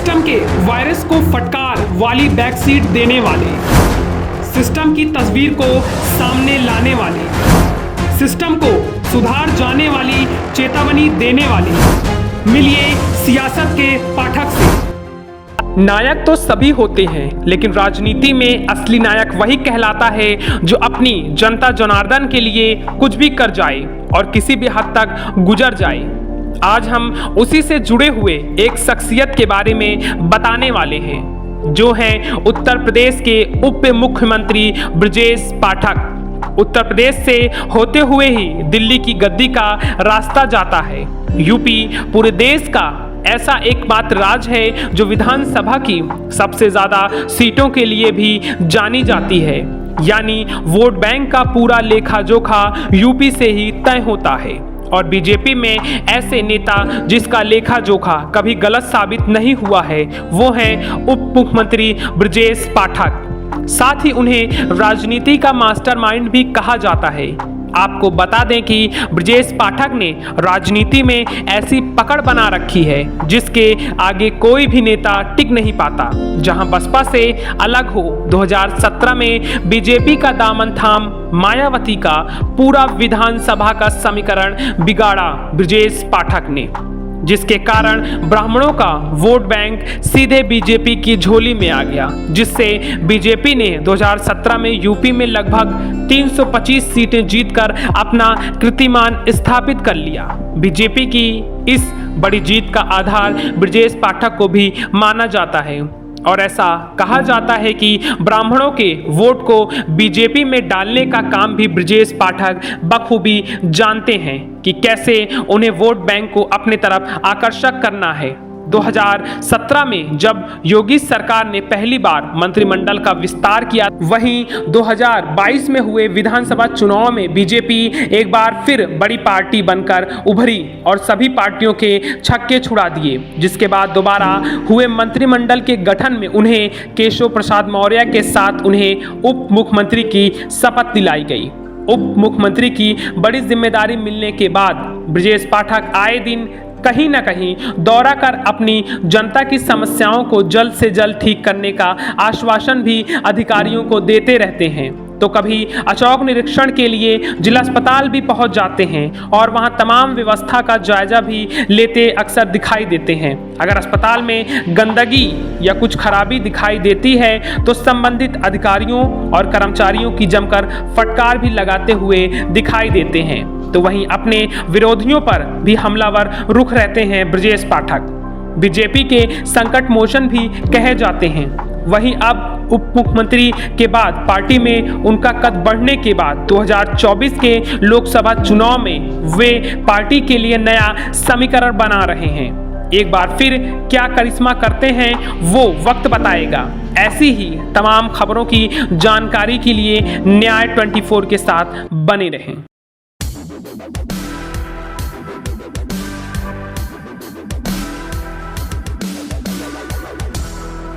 System के virus को फटकार वाली बैकसीट देने वाले, सिस्टम की तस्वीर को सामने लाने वाले, सिस्टम को सुधार जाने वाली चेतावनी देने वाले, मिलिए सियासत के पाठक से। नायक तो सभी होते हैं, लेकिन राजनीति में असली नायक वही कहलाता है जो अपनी जनता जनार्दन के लिए कुछ भी कर जाए और किसी भी हद तक गुजर जाए। आज हम उसी से जुड़े हुए एक शख्सियत के बारे में बताने वाले हैं, जो हैं उत्तर प्रदेश के उप मुख्यमंत्री ब्रजेश पाठक। उत्तर प्रदेश से होते हुए ही दिल्ली की गद्दी का रास्ता जाता है। यूपी पूरे देश का ऐसा एकमात्र राज्य है जो विधानसभा की सबसे ज्यादा सीटों के लिए भी जानी जाती है, यानी वोट बैंक का पूरा लेखा जोखा यूपी से ही तय होता है। और बीजेपी में ऐसे नेता जिसका लेखा जोखा कभी गलत साबित नहीं हुआ है, वो हैं उप मुख्यमंत्री ब्रजेश पाठक। साथ ही उन्हें राजनीति का मास्टरमाइंड भी कहा जाता है। आपको बता दें कि ब्रजेश पाठक ने राजनीति में ऐसी पकड़ बना रखी है जिसके आगे कोई भी नेता टिक नहीं पाता। जहां बसपा से अलग हो 2017 में बीजेपी का दामन थाम मायावती का पूरा विधानसभा का समीकरण बिगाड़ा ब्रजेश पाठक ने, जिसके कारण ब्राह्मणों का वोट बैंक सीधे बीजेपी की झोली में आ गया, जिससे बीजेपी ने 2017 में यूपी में लगभग 325 सीटें जीतकर अपना कीर्तिमान स्थापित कर लिया। बीजेपी की इस बड़ी जीत का आधार ब्रजेश पाठक को भी माना जाता है और ऐसा कहा जाता है कि ब्राह्मणों के वोट को बीजेपी में डालने का काम भी ब्रजेश पाठक बखूबी जानते हैं कि कैसे उन्हें वोट बैंक को अपने तरफ आकर्षक करना है। 2017 में जब योगी सरकार ने पहली बार मंत्रिमंडल का विस्तार किया, वहीं 2022 में हुए विधानसभा चुनाव में बीजेपी एक बार फिर बड़ी पार्टी बनकर उभरी और सभी पार्टियों के छक्के छुड़ा दिए, जिसके बाद दोबारा हुए मंत्रिमंडल के गठन में उन्हें केशव प्रसाद मौर्य के साथ उन्हें उप मुख्यमंत्री की शपथ दिलाई गई। उप मुख्यमंत्री की बड़ी जिम्मेदारी मिलने के बाद ब्रजेश पाठक आए दिन कहीं ना कहीं दौरा कर अपनी जनता की समस्याओं को जल्द से जल्द ठीक करने का आश्वासन भी अधिकारियों को देते रहते हैं। तो कभी अचौक निरीक्षण के लिए जिला अस्पताल भी पहुंच जाते हैं और वहां तमाम व्यवस्था का जायजा भी लेते अक्सर दिखाई देते हैं। अगर अस्पताल में गंदगी या कुछ खराबी दिखाई देती है तो संबंधित अधिकारियों और कर्मचारियों की जमकर फटकार भी लगाते हुए दिखाई देते हैं। तो वहीं अपने विरोधियों पर भी हमलावर रुख रहते हैं ब्रजेश पाठक। बीजेपी के संकट मोचन भी कहे जाते हैं। वहीं अब उप मुख्यमंत्री के बाद पार्टी में उनका कद बढ़ने के बाद 2024 के लोकसभा चुनाव में वे पार्टी के लिए नया समीकरण बना रहे हैं। एक बार फिर क्या करिश्मा करते हैं वो वक्त बताएगा। ऐसी ही तमाम खबरों की जानकारी के लिए न्याय 24 के साथ बने रहें।